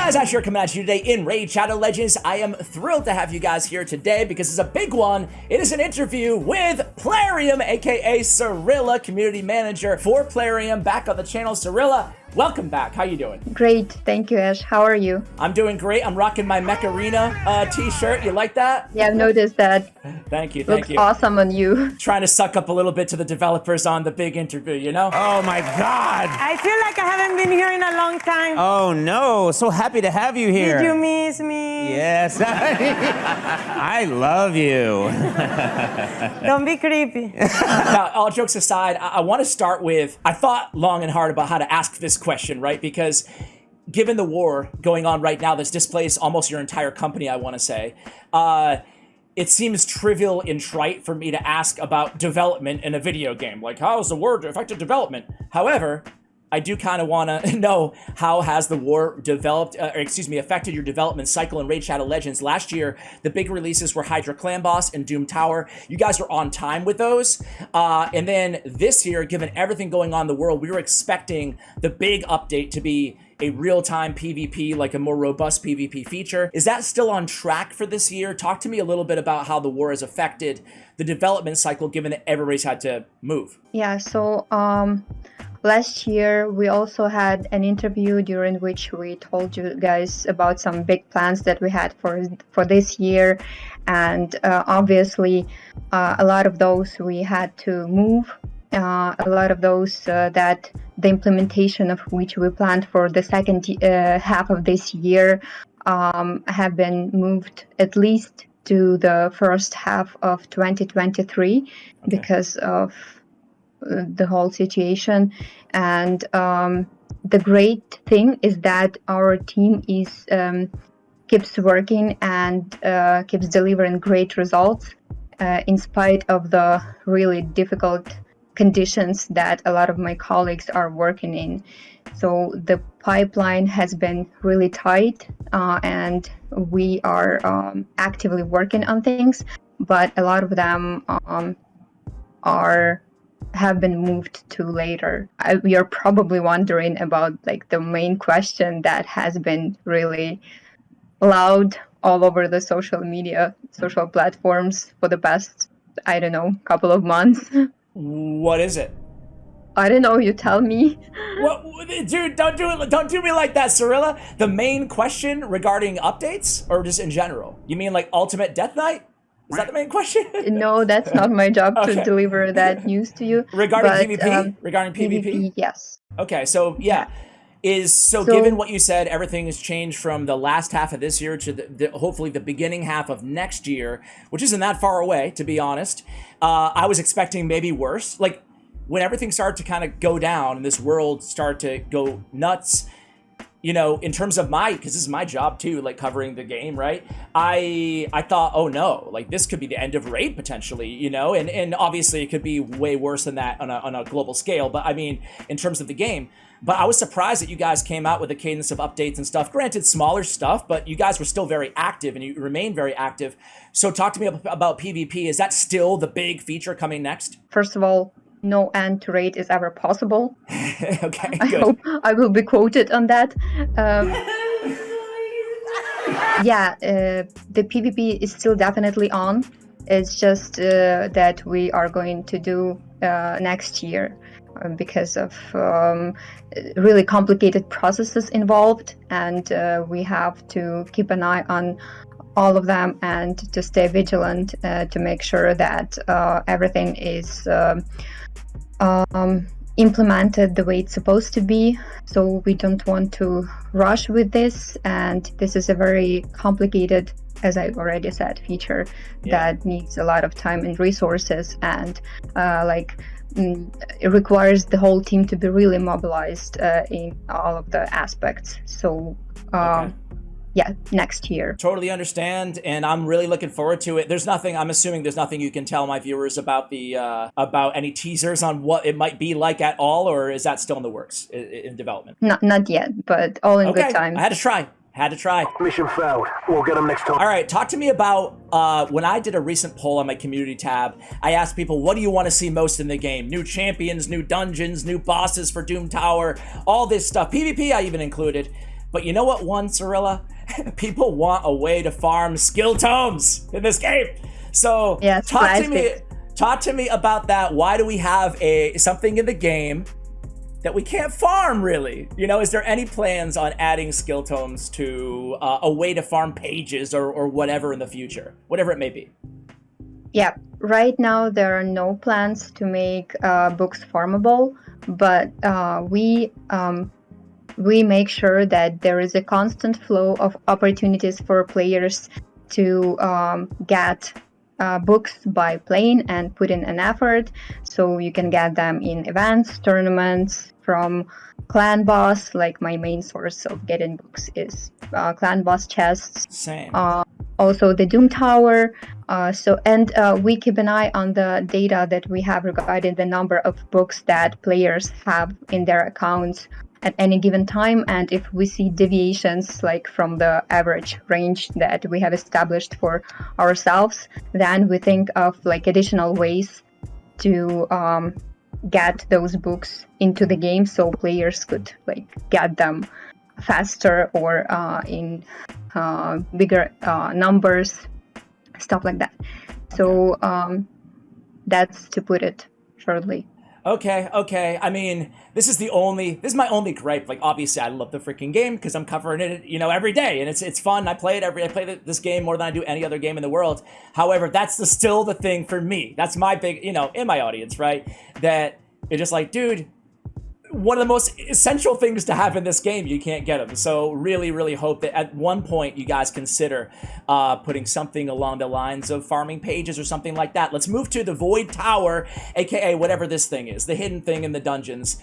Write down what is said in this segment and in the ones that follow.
guys, Ash here coming at you today in Raid Shadow Legends. I am thrilled to have you guys here today because it's a big one. It is an interview with Plarium, aka Cirilla, community manager for Plarium, back on the channel. Cirilla, welcome back. How you doing? Great, thank you, Ash. How are you? I'm doing great. I'm rocking my Mech Arena t-shirt. You like that? Yeah, I've noticed that. Thank you, Looks awesome on you. Trying to suck up a little bit to the developers on the big interview, you know? Oh my God! I feel like I haven't been here in a long time. Oh no, so happy to have you here. Did you miss me? Yes, I love you. Don't be creepy. Now, all jokes aside, I want to start with, I thought long and hard about how to ask this question, right? Because given the war going on right now that's displaced almost your entire company, I want to say, it seems trivial and trite for me to ask about development in a video game. Like, how has the war affected development? However, I do kind of want to know how has the war affected your development cycle in Raid Shadow Legends. Last year, the big releases were Hydra Clan Boss and Doom Tower. You guys were on time with those. And then this year, given everything going on in the world, we were expecting the big update to be a real-time PvP, like a more robust PvP feature. Is that still on track for this year? Talk to me a little bit about how the war has affected the development cycle, given that everybody's had to move. Yeah, so last year we also had an interview during which we told you guys about some big plans that we had for this year, and obviously a lot of those we had to move. A lot of those that the implementation of which we planned for the second half of this year have been moved at least to the first half of 2023 because of the whole situation. And the great thing is that our team is keeps working and keeps delivering great results in spite of the really difficult conditions that a lot of my colleagues are working in. So the pipeline has been really tight, and we are actively working on things, but a lot of them have been moved to later. We are probably wondering about like the main question that has been really loud all over the social platforms for the past, I don't know, couple of months. What is it? I don't know, you tell me. What, dude, don't do me like that, Cirilla. The main question regarding updates, or just in general? You mean like Ultimate Death Knight? Is that the main question? No, that's not my job to deliver that news to you. Regarding PvP? Regarding PvP? Yes. Okay, so yeah. So given what you said, everything has changed from the last half of this year to hopefully the beginning half of next year, which isn't that far away, to be honest. I was expecting maybe worse. Like, when everything started to kind of go down and this world started to go nuts, you know, in terms of because this is my job too, like covering the game, right? I thought, oh no, like this could be the end of Raid potentially, you know, and obviously it could be way worse than that on a global scale, but I mean, in terms of the game. But I was surprised that you guys came out with a cadence of updates and stuff. Granted, smaller stuff, but you guys were still very active and you remain very active. So talk to me about PvP. Is that still the big feature coming next? First of all, no end to Raid is ever possible. Okay, I hope I will be quoted on that. The PvP is still definitely on. It's just that we are going to do next year because of really complicated processes involved, and we have to keep an eye on all of them and to stay vigilant to make sure that everything is implemented the way it's supposed to be. So we don't want to rush with this, and this is a very complicated, as I already said, feature that needs a lot of time and resources, and it requires the whole team to be really mobilized in all of the aspects. So next year. Totally understand, and I'm really looking forward to it. I'm assuming there's nothing you can tell my viewers about about any teasers on what it might be like at all, or is that still in the works in development? Not yet, but all in good time. I had to try. Mission failed. We'll get them next time. All right, talk to me about when I did a recent poll on my community tab. I asked people, what do you want to see most in the game? New champions, new dungeons, new bosses for Doom Tower, all this stuff. PvP I even included. But you know what won, Cirilla? People want a way to farm skill tomes in this game. So Yes, talk to me about that. Why do we have something in the game that we can't farm, really? You know, is there any plans on adding skill tomes to a way to farm pages or whatever in the future, whatever it may be? Yeah, right now there are no plans to make books farmable, but we make sure that there is a constant flow of opportunities for players to get books by playing and put in an effort. So you can get them in events, tournaments, from clan boss. Like my main source of getting books is clan boss chests. Same. Also the Doom Tower. We keep an eye on the data that we have regarding the number of books that players have in their accounts at any given time, and if we see deviations like from the average range that we have established for ourselves, then we think of like additional ways to get those books into the game so players could like get them faster or in bigger numbers, stuff like that. So that's to put it shortly. Okay. I mean, this is my only gripe. Like, obviously, I love the freaking game because I'm covering it, you know, every day, and it's fun. I play this game more than I do any other game in the world. However, that's still the thing for me. That's my big, you know, in my audience, right? That it's just like, dude, one of the most essential things to have in this game, you can't get them. So really, really hope that at one point you guys consider putting something along the lines of farming pages or something like that. Let's move to the Void Tower, aka whatever this thing is, the hidden thing in the dungeons.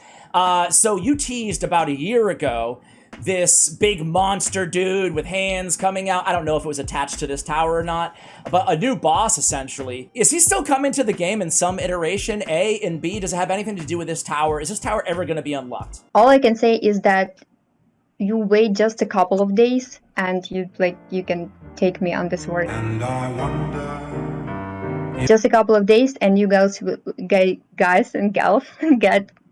So you teased about a year ago this big monster dude with hands coming out. I don't know if it was attached to this tower or not, but a new boss, essentially. Is he still coming to the game in some iteration, A? And B, does it have anything to do with this tower? Is this tower ever going to be unlocked? All I can say is that you wait just a couple of days and you can take me on this word. And I wonder. Just a couple of days and you guys and gals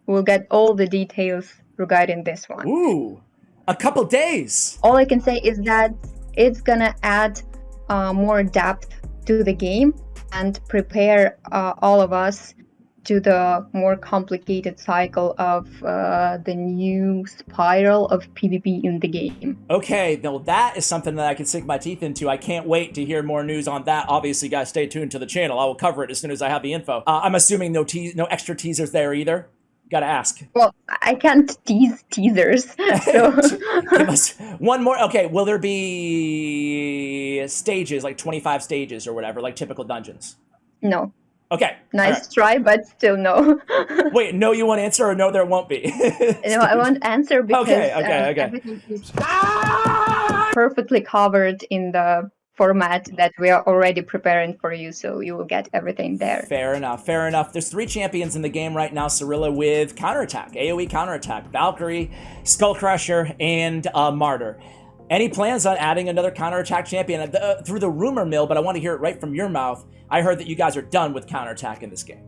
will get all the details regarding this one. Ooh. A couple days. All I can say is that it's gonna add more depth to the game and prepare all of us to the more complicated cycle of the new spiral of PvP in the game. Okay, well that is something that I can sink my teeth into. I can't wait to hear more news on that. Obviously, guys, stay tuned to the channel. I will cover it as soon as I have the info. I'm assuming no extra teasers there either. Gotta ask. Well, I can't tease teasers. So. Give us one more. Okay, will there be stages, like 25 stages or whatever, like typical dungeons? No. Okay. Nice try, but still no. Wait, no, you won't answer, or no, there won't be? No, I won't answer because okay. everything is perfectly covered in the format that we are already preparing for you, so you will get everything there. Fair enough. There's 3 champions in the game right now, Cirilla with Counterattack, AoE Counterattack, Valkyrie, Skullcrusher, and Martyr. Any plans on adding another Counterattack champion? Through the rumor mill, but I want to hear it right from your mouth, I heard that you guys are done with Counterattack in this game.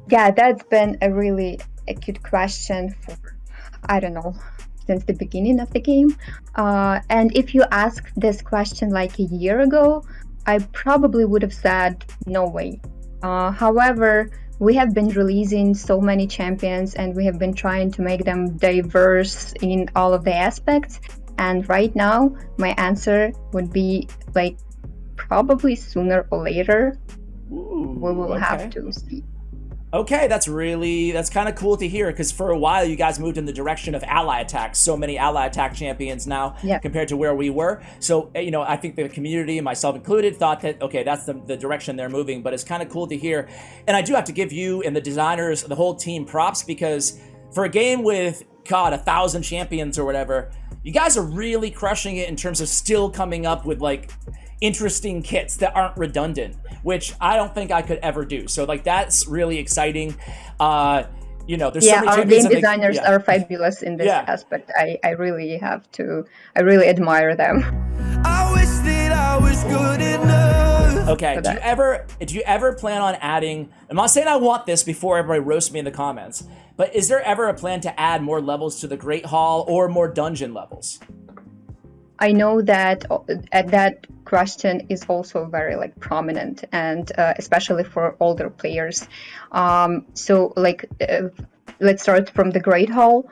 Yeah, that's been a really acute question for, I don't know, since the beginning of the game. And if you asked this question like a year ago, I probably would have said no way. However, we have been releasing so many champions and we have been trying to make them diverse in all of the aspects. And right now, my answer would be like probably sooner or later. Ooh, we will okay. have to see. Okay, that's kind of cool to hear, because for a while you guys moved in the direction of ally attack. So many ally attack champions now compared to where we were. So, you know, I think the community, myself included, thought that, okay, that's the direction they're moving, but it's kind of cool to hear. And I do have to give you and the designers, the whole team, props, because for a game with, 1,000 champions or whatever, you guys are really crushing it in terms of still coming up with, like, interesting kits that aren't redundant, which I don't think I could ever do. So like that's really exciting. You know, there's so many our game designers are fabulous in this aspect. I really admire them. I wish that I was good enough. Okay. for Do you ever plan on adding? I'm not saying I want this before everybody roasts me in the comments, but is there ever a plan to add more levels to the Great Hall or more dungeon levels? I know that that question is also very like prominent, and especially for older players. So like, let's start from the Great Hall.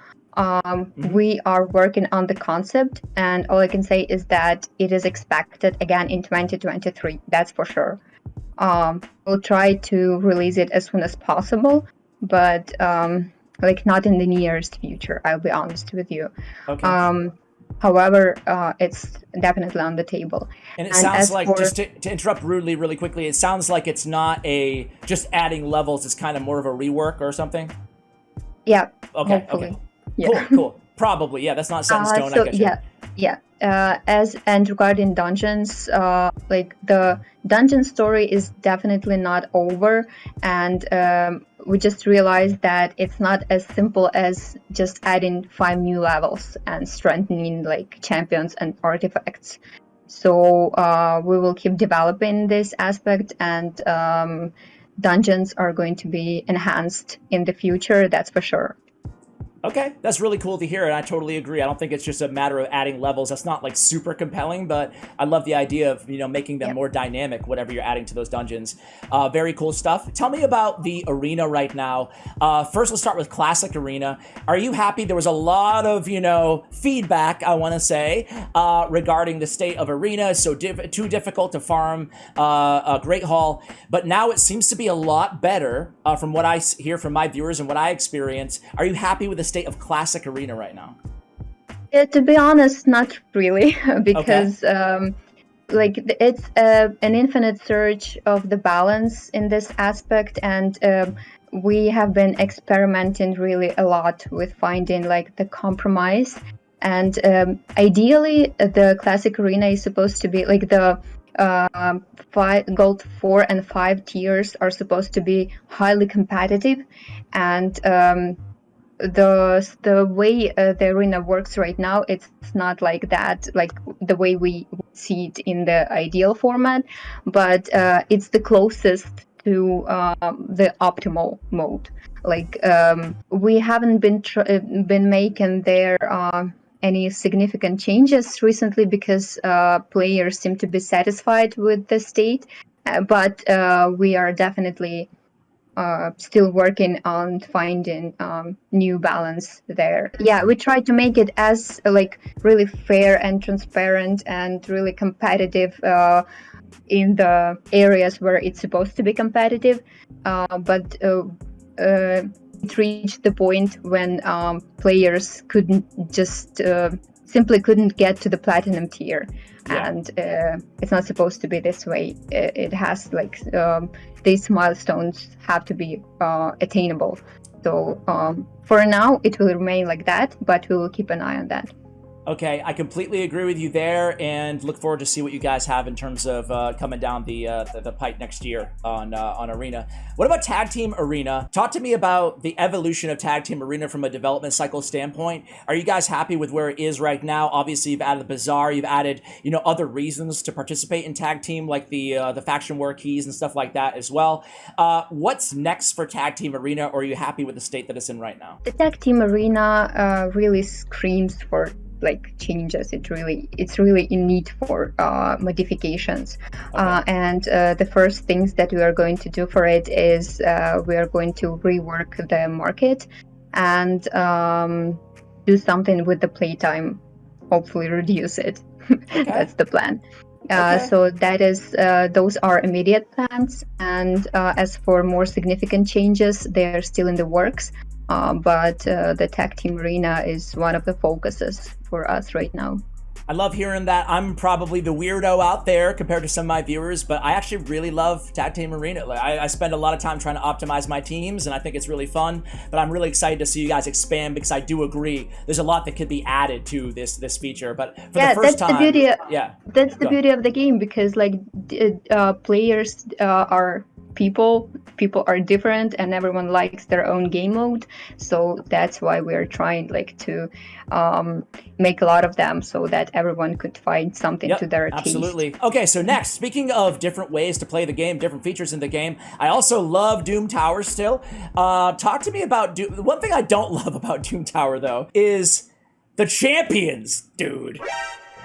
We are working on the concept, and all I can say is that it is expected again in 2023. That's for sure. We'll try to release it as soon as possible, but like not in the nearest future. I'll be honest with you. Okay. However, it's definitely on the table. And it sounds as like, for- just to interrupt rudely really quickly, it sounds like it's not just adding levels, it's kind of more of a rework or something? Yeah. Okay, Hopefully. okay. Yeah. Cool. Probably, yeah, that's not set in stone, So I get you. yeah. And regarding dungeons, like the dungeon story is definitely not over, and we just realized that it's not as simple as just adding 5 new levels and strengthening like champions and artifacts. So we will keep developing this aspect, and dungeons are going to be enhanced in the future, that's for sure. Okay, that's really cool to hear, and I totally agree. I don't think it's just a matter of adding levels. That's not like super compelling, but I love the idea of making them more dynamic, whatever you're adding to those dungeons. Very cool stuff. Tell me about the arena right now. First, let's start with Classic Arena. Are you happy? There was a lot of feedback, I want to say, regarding the state of Arena. So too difficult to farm a Great Hall, but now it seems to be a lot better from what I hear from my viewers and what I experience. Are you happy with the state of Classic Arena right now? To be honest, not really, because like it's an infinite search of the balance in this aspect, and we have been experimenting really a lot with finding like the compromise. And ideally, the Classic Arena is supposed to be like the Gold 4 and 5 tiers are supposed to be highly competitive, and the way the arena works right now, it's not like that, like the way we see it in the ideal format, but it's the closest to the optimal mode. Like we haven't been making there any significant changes recently because players seem to be satisfied with the state, but we are definitely still working on finding new balance there. Yeah, we try to make it as like really fair and transparent and really competitive in the areas where it's supposed to be competitive, but it reached the point when players simply couldn't get to the platinum tier. Yeah. And it's not supposed to be this way. It has like these milestones have to be attainable. So for now, it will remain like that, but we will keep an eye on that. Okay, I completely agree with you there, and look forward to see what you guys have in terms of coming down the pipe next year on Arena. What about Tag Team Arena? Talk to me about the evolution of Tag Team Arena from a development cycle standpoint. Are you guys happy with where it is right now? Obviously, you've added the Bazaar, you've added other reasons to participate in Tag Team, like the faction war keys and stuff like that as well. What's next for Tag Team Arena, or are you happy with the state that it's in right now? The Tag Team Arena really screams for like changes. It's really in need for modifications. Okay. And the first things that we are going to do for it is we are going to rework the market and do something with the playtime, hopefully reduce it. Okay. That's the plan. So that is those are immediate plans, and as for more significant changes, they are still in the works. But the Tag Team Arena is one of the focuses for us right now. I love hearing that. I'm probably the weirdo out there compared to some of my viewers, but I actually really love Tag Team Arena. Like, I spend a lot of time trying to optimize my teams, and I think it's really fun, but I'm really excited to see you guys expand, because I do agree there's a lot that could be added to this feature. But for the first time, that's the beauty of the game, because like players are people. People are different, and everyone likes their own game mode. So that's why we're trying like to make a lot of them so that everyone could find something to their absolutely. taste. Okay, so next, speaking of different ways to play the game, different features in the game, I also love Doom Tower still. Talk to me about Doom. One thing I don't love about Doom Tower though is the champions, dude.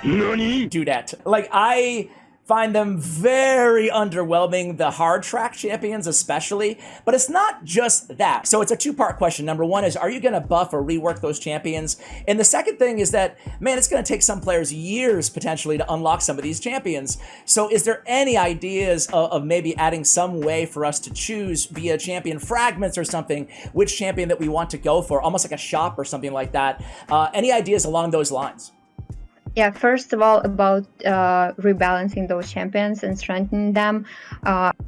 Dudette. Like, I find them very underwhelming, the hard track champions especially, but it's not just that. So it's a two-part question. Number one is, are you going to buff or rework those champions? And the second thing is that, man, it's going to take some players years potentially to unlock some of these champions. So is there any ideas of maybe adding some way for us to choose via champion fragments or something, which champion that we want to go for, almost like a shop or something like that? Any ideas along those lines? Yeah, first of all, about rebalancing those champions and strengthening them.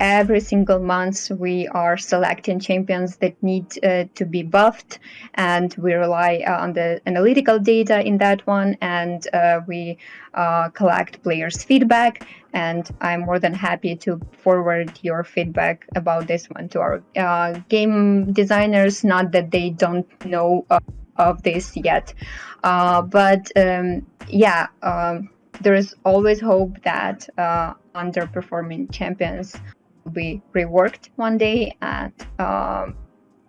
Every single month, we are selecting champions that need to be buffed, and we rely on the analytical data in that one, and we collect players' feedback. And I'm more than happy to forward your feedback about this one to our game designers. Not that they don't know of this yet, but there is always hope that underperforming champions will be reworked one day and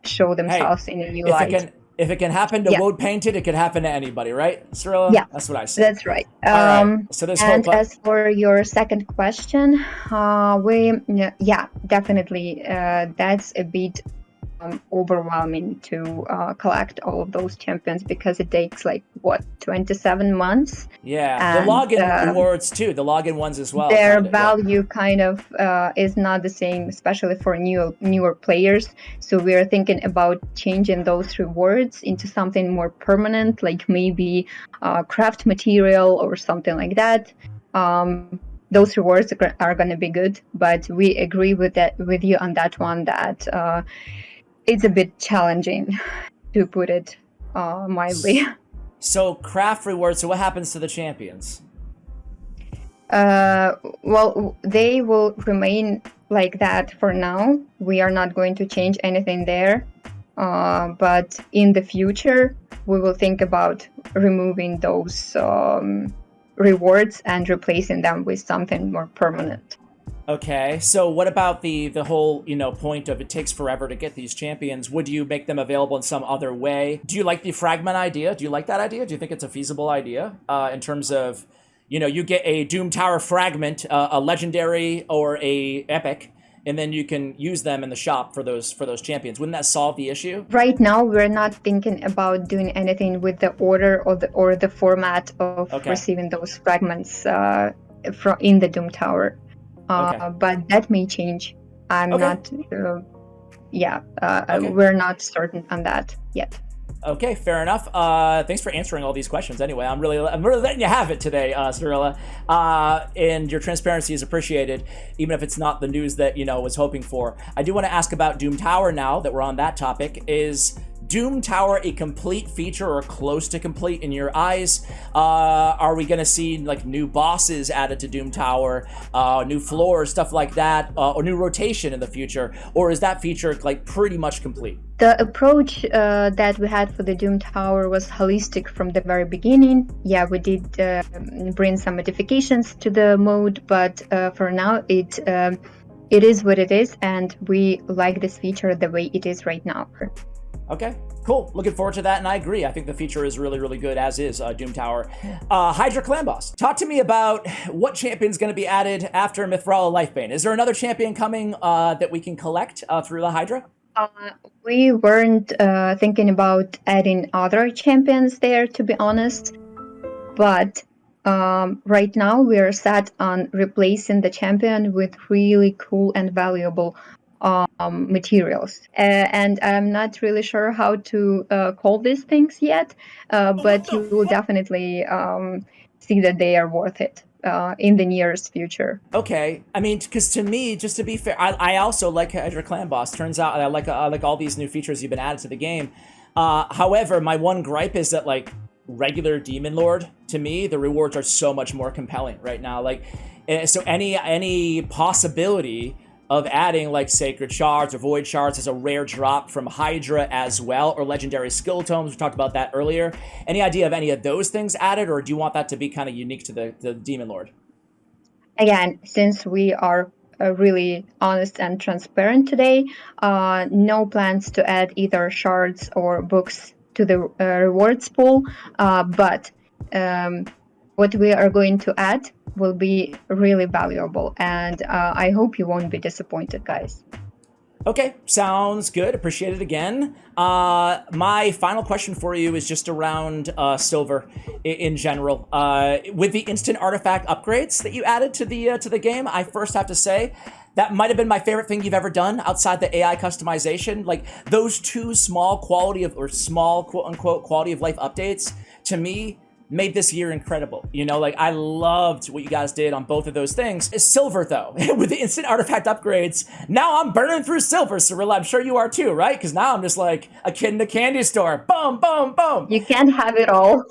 show themselves in a new light. If it can happen to Woad Painted, it can happen to anybody, right, Cirilla? Yeah, that's what I say. That's right. All right. So this and as for your second question, definitely that's a bit overwhelming to collect all of those champions, because it takes 27 months. Yeah, and the login rewards too, the login ones as well. Their value is not the same, especially for newer players. So we are thinking about changing those rewards into something more permanent, like maybe craft material or something like that. Those rewards are going to be good, but we agree with you on that one, that it's a bit challenging, to put it mildly. So craft rewards, so what happens to the champions? Well, they will remain like that for now. We are not going to change anything there. But in the future, we will think about removing those rewards and replacing them with something more permanent. Okay, so what about the whole, point of it takes forever to get these champions? Would you make them available in some other way? Do you like the fragment idea? Do you like that idea? Do you think it's a feasible idea in terms of, you get a Doom Tower fragment, a legendary or a epic, and then you can use them in the shop for those champions? Wouldn't that solve the issue? Right now, we're not thinking about doing anything with the order or the format of receiving those fragments in the Doom Tower. But that may change. I'm not. We're not certain on that yet. Okay, fair enough. Thanks for answering all these questions. Anyway, I'm really letting you have it today, Cirilla. And your transparency is appreciated, even if it's not the news that was hoping for. I do want to ask about Doom Tower now that we're on that topic. Is Doom Tower a complete feature or close to complete in your eyes? Are we going to see new bosses added to Doom Tower, new floors, stuff like that, or new rotation in the future? Or is that feature pretty much complete? The approach that we had for the Doom Tower was holistic from the very beginning. Yeah, we did bring some modifications to the mode, but for now it is what it is, and we like this feature the way it is right now. Okay, cool. Looking forward to that, and I agree. I think the feature is really, really good, as is Doom Tower. Hydra Clan Boss, talk to me about what champion's going to be added after Mithrala Lifebane. Is there another champion coming that we can collect through the Hydra? We weren't thinking about adding other champions there, to be honest. But right now, we are set on replacing the champion with really cool and valuable materials, and I'm not really sure how to call these things yet, but you will definitely see that they are worth it in the nearest future. Okay, I mean, because to me, just to be fair, I also like Hydra Clan Boss. Turns out I like all these new features you've been added to the game. However, my one gripe is that regular Demon Lord, to me, the rewards are so much more compelling right now. So any possibility of adding like Sacred Shards or Void Shards as a rare drop from Hydra as well, or Legendary Skill Tomes. We talked about that earlier. Any idea of any of those things added, or do you want that to be kind of unique to the Demon Lord? Again, since we are really honest and transparent today, no plans to add either shards or books to the rewards pool, but what we are going to add will be really valuable, and I hope you won't be disappointed, guys. Okay, sounds good. Appreciate it again. My final question for you is just around silver in general. With the instant artifact upgrades that you added to the game, I first have to say that might have been my favorite thing you've ever done outside the AI customization. Like those two small quote unquote quality of life updates to me made this year incredible. You know, like I loved what you guys did on both of those things. Silver though, with the instant artifact upgrades, now I'm burning through silver, Cirilla. I'm sure you are too, right? Because now I'm just like a kid in a candy store. Boom, boom, boom. You can't have it all.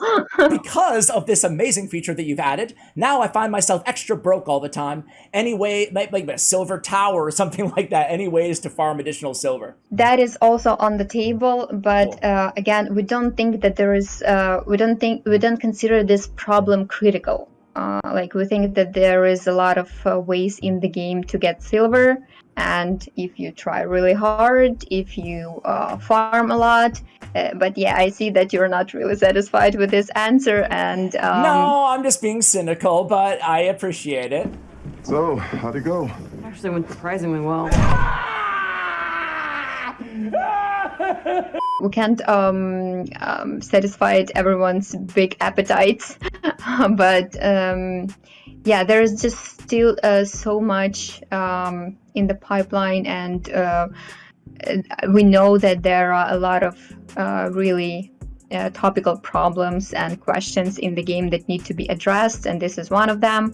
Because of this amazing feature that you've added, now I find myself extra broke all the time. Anyway, like a silver tower or something like that. Any ways to farm additional silver? That is also on the table, but Cool. again, we don't think that there is. We don't consider this problem critical. Like we think that there is a lot of ways in the game to get silver, and if you try really hard, if you farm a lot. But yeah, I see that you're not really satisfied with this answer, and No, I'm just being cynical, but I appreciate it. So, how'd it go? Actually went surprisingly well. we can't satisfy everyone's big appetites. But yeah, there is just still so much in the pipeline, and we know that there are a lot of really topical problems and questions in the game that need to be addressed, and this is one of them.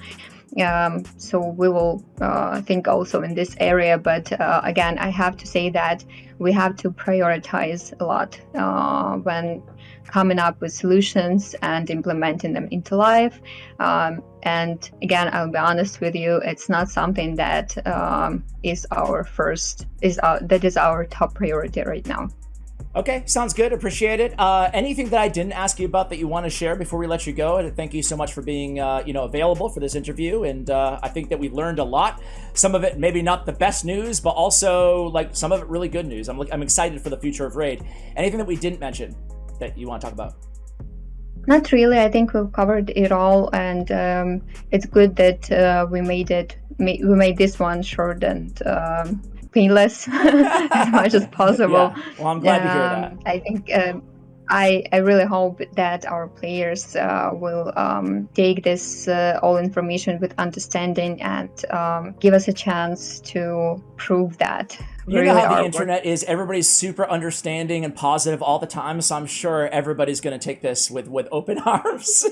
So we will think also in this area, but again, I have to say that we have to prioritize a lot when coming up with solutions and implementing them into life. And again, I'll be honest with you, it's not something that is our top priority right now. Okay, sounds good. Appreciate it. Anything that I didn't ask you about that you want to share before we let you go? And thank you so much for being, available for this interview. And I think that we learned a lot. Some of it maybe not the best news, but also like some of it really good news. I'm excited for the future of Raid. Anything that we didn't mention that you want to talk about? Not really. I think we've covered it all, and it's good that we made this one short and painless as much as possible. Yeah. Well, I'm glad to hear that. I think I really hope that our players will take this all information with understanding and give us a chance to prove that. You know how the internet is. Everybody's super understanding and positive all the time, so I'm sure everybody's going to take this with open arms.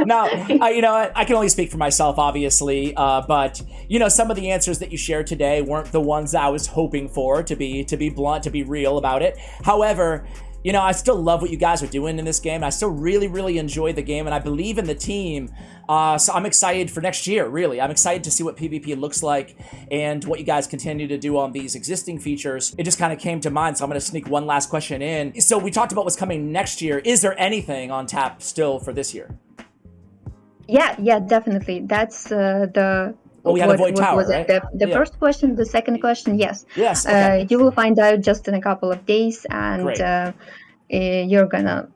Now, I can only speak for myself, obviously, but some of the answers that you shared today weren't the ones that I was hoping for. To be blunt, to be real about it. However, I still love what you guys are doing in this game. I still really, really enjoy the game, and I believe in the team. So I'm excited for next year, really. I'm excited to see what PvP looks like and what you guys continue to do on these existing features. It just kind of came to mind, so I'm going to sneak one last question in. So we talked about what's coming next year. Is there anything on tap still for this year? Yeah, definitely. That's the... Oh, we had a Void Tower, right? The first question, the second question, yes. Yes, okay. You will find out just in a couple of days, and you're gonna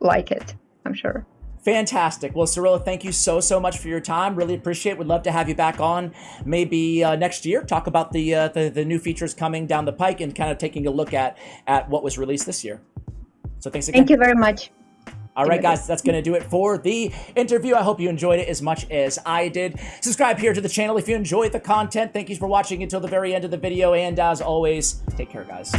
like it, I'm sure. Fantastic. Well, Cirilla, thank you so much for your time. Really appreciate it. Would love to have you back on maybe next year. Talk about the new features coming down the pike and kind of taking a look at what was released this year. So thanks again. Thank you very much. All right, guys, that's going to do it for the interview. I hope you enjoyed it as much as I did. Subscribe here to the channel if you enjoyed the content. Thank you for watching until the very end of the video. And as always, take care, guys.